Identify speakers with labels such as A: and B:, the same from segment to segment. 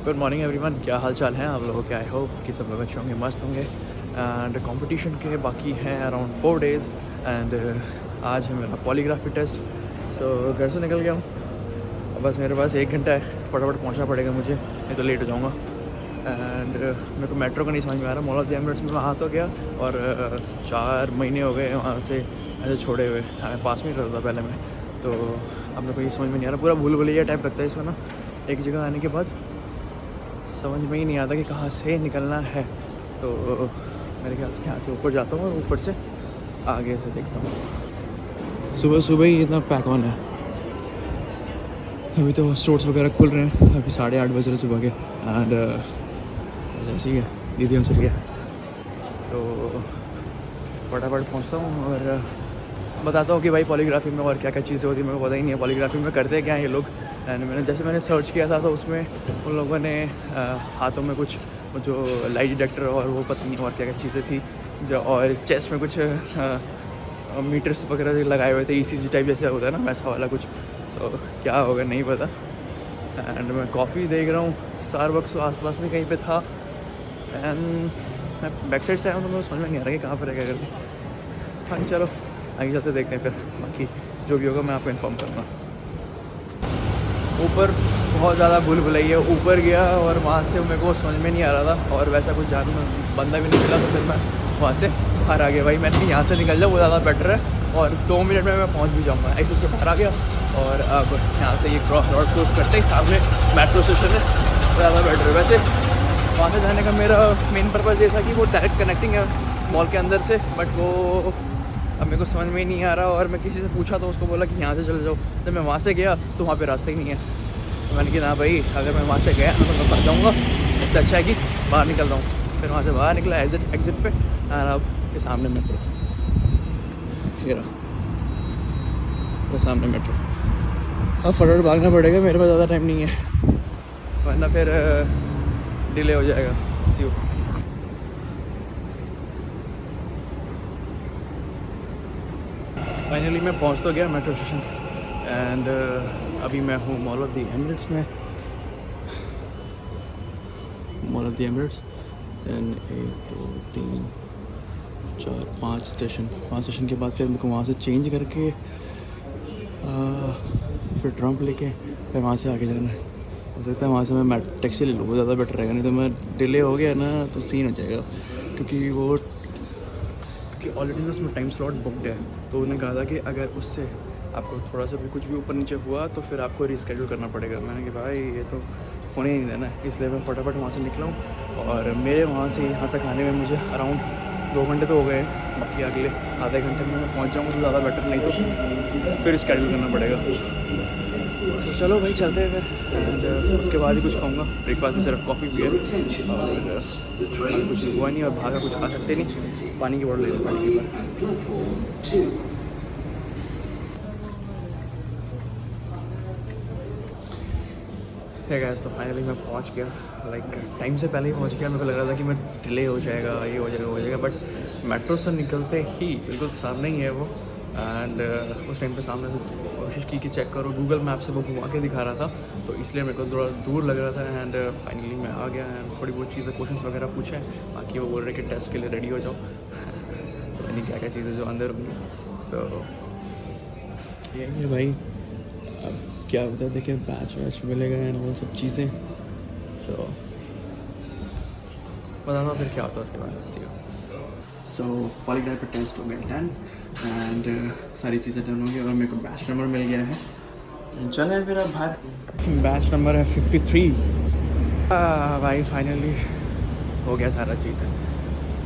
A: Good morning everyone, क्या हाल चाल है आप लोगों के। आई होप कि सब लोग अच्छे होंगे, मस्त होंगे। एंड कंपटीशन के बाकी हैं अराउंड 4 डेज़ एंड आज है मेरा पॉलीग्राफी टेस्ट। सो घर से निकल गया हूँ, अब बस मेरे पास 1 घंटा है, फटाफट पहुँचना पड़ेगा मुझे, नहीं तो लेट हो जाऊँगा। एंड मेरे को मेट्रो का नहीं समझ में आ रहा। मॉल ऑफ द एमिरेट्स में मैं आ तो गया और 4 महीने हो गए वहाँ से ऐसे छोड़े हुए। पास में ही रहता था पहले मैं, तो अब मेरे को ये समझ में नहीं आ रहा। पूरा भूल भुलैया टाइप लगता है इसमें ना। एक जगह आने के बाद समझ में ही नहीं आता कि कहाँ से निकलना है। तो मेरे ख्याल से यहाँ से ऊपर जाता हूँ और ऊपर से आगे से देखता हूँ। सुबह सुबह ही इतना पैक ऑन है। अभी तो स्टोर्स वगैरह खुल रहे हैं, अभी 8:30 बज रहे सुबह के। एंड ऐसे ही है, दीदी हमसे लिया तो फटाफट पहुँचता हूँ और बताता हूँ कि भाई पॉलीग्राफी में और क्या क्या चीज़ें होती है। मेरे को पता ही नहीं है पॉलीग्राफी में करते क्या हैं ये लोग। एंड मैंने सर्च किया था तो उसमें उन लोगों ने हाथों में कुछ जो लाइट डिटेक्टर और वो पता नहीं और क्या क्या चीज़ें थी जो, और चेस्ट में कुछ मीटर्स वगैरह लगाए हुए थे, ECG टाइप जैसे होता है ना, वैसा वाला कुछ। सो क्या होगा नहीं पता। एंड मैं कॉफ़ी देख रहा हूँ, स्टारबक्स आसपास में कहीं पे था। एंड मैं बैक साइड से आया हूँ तो मुझे समझ में नहीं आ रहा कि कहाँ पर है क्या करके। हाँ चलो आगे चलते देखते हैं, फिर बाकी जो भी होगा मैं आपको इन्फॉर्म करूँगा। ऊपर बहुत ज़्यादा भूल भुलैया, ऊपर गया और वहाँ से मेरे को समझ में नहीं आ रहा था और वैसा कुछ जान बंदा भी नहीं मिला, तो फिर मैं वहाँ से बाहर आ गया। भाई मैंने यहाँ से निकल जाऊँ वो ज़्यादा बेटर है और 2 मिनट में मैं पहुँच भी जाऊँगा। ऐसे से बाहर आ गया और अब यहाँ से ये रोड क्रॉस करते ही सामने मेट्रो स्टेशन है, ज़्यादा बेटर है। वैसे वहाँ से जाने का मेरा मेन पर्पज़ ये था कि वो डायरेक्ट कनेक्टिंग है मॉल के अंदर से, बट वो अब मेरे को समझ में ही नहीं आ रहा। और मैं किसी से पूछा तो उसको बोला कि यहाँ से चले जाओ। जब मैं वहाँ से गया तो वहाँ पे रास्ता ही नहीं है। तो मैंने कहा ना भाई, अगर मैं वहाँ से गया तो मैं फंस जाऊँगा, इससे अच्छा है कि बाहर निकल रहा हूँ। फिर वहाँ से बाहर निकला एग्जिट पे, और अब ये सामने मेट्रो, ये रहा तो सामने मेट्रो। अब फटाफट भागना पड़ेगा, मेरे पास ज़्यादा टाइम नहीं है वरना फिर डिले हो जाएगा। सी यू। फाइनली मैं पहुंच तो गया मेट्रो स्टेशन एंड अभी मैं हूँ मॉल ऑफ द एमिरेट्स में। Mall of the Emirates and 1 2 3 4 5 station. 5 station के बाद फिर मेरे को वहाँ से चेंज करके फिर ट्रम्प लेके फिर वहाँ से आगे जाना है। हो सकता है वहाँ से मैं टैक्सी ले लूँ, वो ज़्यादा बेटर रहेगा, नहीं तो मैं डिले हो गया ना तो सीन हो जाएगा। क्योंकि ऑलरेडी ना उसमें टाइम स्लॉट बुकड है, तो उन्होंने कहा था कि अगर उससे आपको थोड़ा सा भी कुछ भी ऊपर नीचे हुआ तो फिर आपको रिस्केड्यूल करना पड़ेगा। मैंने कहा भाई ये तो होने ही नहीं देना, इसलिए मैं फटाफट वहाँ से निकला हूँ। और मेरे वहाँ से यहाँ तक आने में मुझे अराउंड 2 घंटे तो हो गए, बाकी अगले आधे घंटे में मैं पहुँच जाऊँगा तो ज़्यादा बेटर, नहीं तो फिर स्केड्यूल करना पड़ेगा। तो चलो भाई चलते हैं फिर। एंड उसके बाद ही कुछ खाऊंगा। ब्रेकफास्ट में सिर्फ कॉफ़ी भी है और कुछ हुआ नहीं और भागा कुछ खा सकते नहीं। पानी की बोतल लेनी पड़ेगी पर। है गाइस, तो फाइनली मैं पहुंच गया। लाइक टाइम से पहले ही पहुंच गया। मेरे को लग रहा था कि मैं डिले हो जाएगा, ये हो जाएगा, हो जाएगा, बट मेट्रो से निकलते ही बिल्कुल सामने ही है वो। एंड उस टाइम पे सामने से कोशिश की कि चेक करो, गूगल मैप से वो घुमा के दिखा रहा था, तो इसलिए मेरे को थोड़ा दूर लग रहा था। एंड फाइनली मैं आ गया एंड थोड़ी बहुत चीज़ें क्वेश्चंस वगैरह पूछे, बाकी वो बोल रहे कि टेस्ट के लिए रेडी हो जाओ। पता नहीं क्या क्या चीज़ें जो अंदर होंगी। सो यही है भाई, अब क्या होता है देखिए, बैच वैच मिलेगा एंड वो सब चीज़ें। सो बताना फिर क्या होता है उसके बाद। सी सो पॉलीग्राफ का टेस्ट हो गया डन एंड सारी चीज़ें डन हो गई और मेरे को बैच नंबर मिल गया है। चले फिर अब बाहर। बैच नंबर है 53। भाई फाइनली हो गया सारा चीज़ है,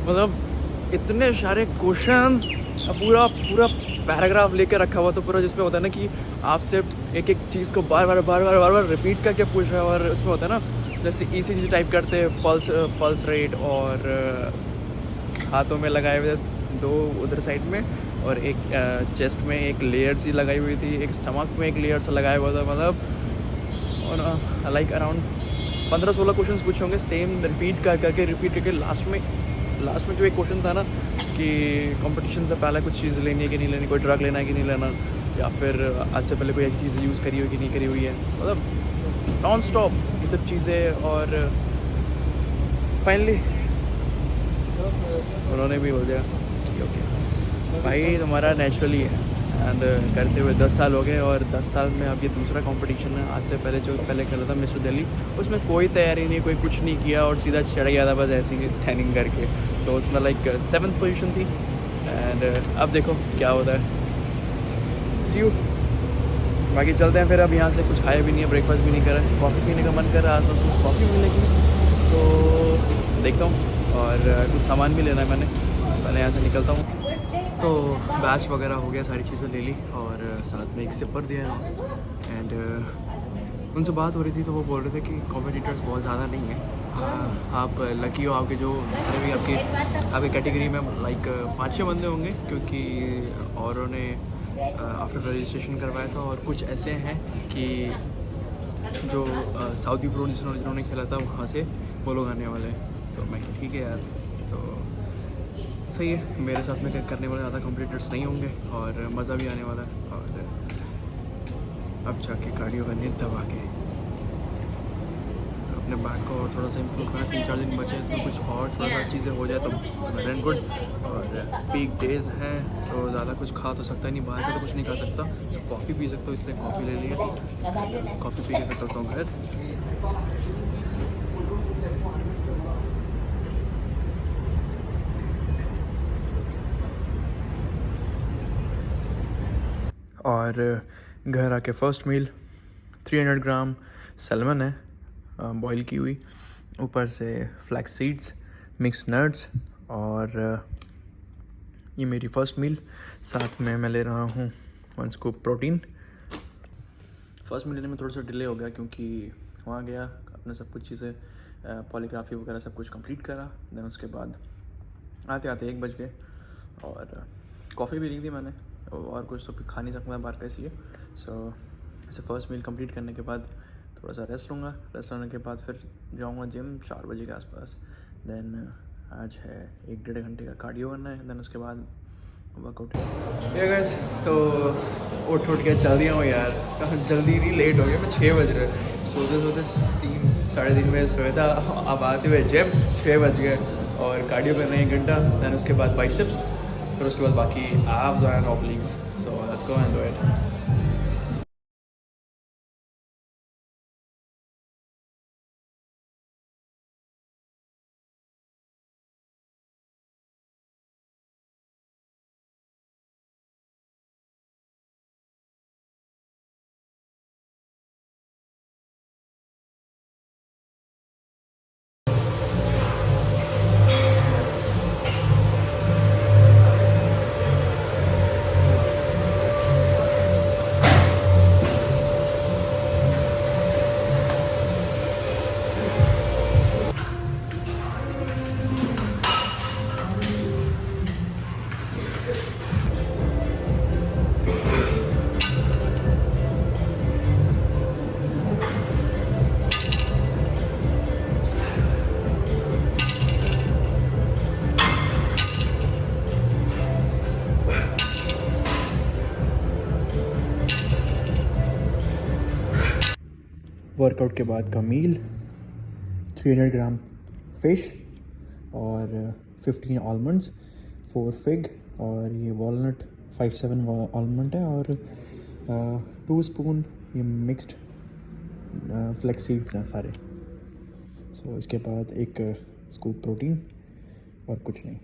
A: मतलब इतने सारे क्वेश्चंस, पूरा पूरा पैराग्राफ लेके रखा हुआ, तो पूरा जिसमें होता है ना कि आपसे एक एक चीज़ को बार बार रिपीट करके पूछ रहा है। और उसमें होता है ना जैसे ECG टाइप करते हैं, पल्स रेट, और हाथों में लगाए हुए 2 उधर साइड में, और एक चेस्ट में एक लेयर सी लगाई हुई थी, एक स्टमक में एक लेयर सा लगाया हुआ था, मतलब और लाइक अराउंड 15-16 क्वेश्चंस पूछे होंगे, सेम रिपीट करके लास्ट में जो एक क्वेश्चन था ना कि कंपटीशन से पहले कुछ चीज़ लेनी है कि नहीं लेनी, कोई ड्रग लेना है कि नहीं लेना, या फिर आज से पहले कोई ऐसी चीज़ यूज़ करी हुई कि नहीं करी हुई है, मतलब नॉन स्टॉप सब चीज़ें। और फाइनली उन्होंने भी बोल दिया कि ओके भाई तुम्हारा नेचुरली है। एंड करते हुए 10 साल हो गए, और 10 साल में अब ये दूसरा कंपटीशन है। आज से पहले जो पहले खेला था मिस्टर दिल्ली, उसमें कोई तैयारी नहीं, कोई कुछ नहीं किया और सीधा चढ़ गया था बस ऐसी ट्रेनिंग करके। तो उसमें लाइक 7th पोजीशन थी। एंड अब देखो क्या होता है, सी यू। बाकी चलते हैं फिर। अब यहाँ से कुछ खाया भी नहीं है, ब्रेकफास्ट भी नहीं करा है, कॉफ़ी पीने का मन कर रहा है, आसपास कुछ कॉफ़ी मिलेगी तो देखता हूँ। और कुछ सामान भी लेना है मैंने, पहले यहाँ से निकलता हूँ। तो बैच वगैरह हो गया, सारी चीज़ें ले ली और साथ में एक सिपर दिया है। एंड उनसे बात हो रही थी तो वो बोल रहे थे कि कॉम्पिटिटर्स बहुत ज़्यादा नहीं है। आप लकी हो, आपके जो जितने भी आपके कैटेगरी में लाइक 5-6 बंदे होंगे, क्योंकि औरों ने आफ्टर रजिस्ट्रेशन करवाया था। और कुछ ऐसे हैं कि जो साउदी प्रो जिन्होंने खेला था वहाँ से वो लोग आने वाले हैं। तो मैं ठीक है यार, तो सही है। मेरे साथ में करने वाले ज़्यादा कॉम्पिटिटर्स नहीं होंगे और मज़ा भी आने वाला है। और अब जाके कार्डियो करनी है दबा के, अपने बैक को थोड़ा सा इम्प्रूव करना। 3-4 दिन बचे हैं, इसमें कुछ और थोड़ा सा चीज़ें हो जाए तो वेल एंड गुड। और पीक डेज हैं तो ज़्यादा कुछ खा तो सकता ही नहीं, बाहर का तो कुछ नहीं खा सकता। तो कॉफ़ी पी सकता हूँ, इसलिए कॉफ़ी ले लिया। कॉफ़ी पी के करता हूँ घर। और घर आके फ़र्स्ट मील 300 ग्राम सैल्मन है बॉईल की हुई, ऊपर से फ्लैक्स सीड्स, मिक्स नट्स। और ये मेरी फ़र्स्ट मील। साथ में मैं ले रहा हूँ 1 स्कूप प्रोटीन। फ़र्स्ट मील लेने में थोड़ा सा डिले हो गया क्योंकि वहाँ गया, अपने सब कुछ चीज़ें पॉलीग्राफी वगैरह सब कुछ कंप्लीट करा। देन उसके बाद आते आते 1 बज गए। और कॉफ़ी भी ली थी मैंने, और कुछ तो खा नहीं सकता बाहर का, इसलिए ऐसे फ़र्स्ट मील कंप्लीट करने के बाद थोड़ा सा रेस्ट लूँगा। रेस्ट लेने के बाद फिर जाऊँगा जिम 4 बजे के आसपास। देन आज है 1-1.5 घंटे का कार्डियो करना है। देन उसके बाद वर्कआउट। ये गाइस, तो उठ के चल दिया हूँ यार, जल्दी नहीं, लेट हो गया। मैं 6 बज रहे, सोते 3-3:30 बजे सोया था। अब आते हुए जिम 6 बज गए और कार्डियो करना 1 घंटा। देन उसके बाद बाइसेप्स, फिर उसके बाद बाकी abs and ऑब्लिक्स। So let's go and do it. Workout के बाद का मील 300 ग्राम फ़िश और 15 आलमंड्स, 4 फिग और ये वॉलनट 5-7 आलमंड है। और 2 स्पून ये मिक्स्ड फ्लैक्स सीड्स हैं सारे। सो इसके बाद 1 स्कूप प्रोटीन और कुछ नहीं।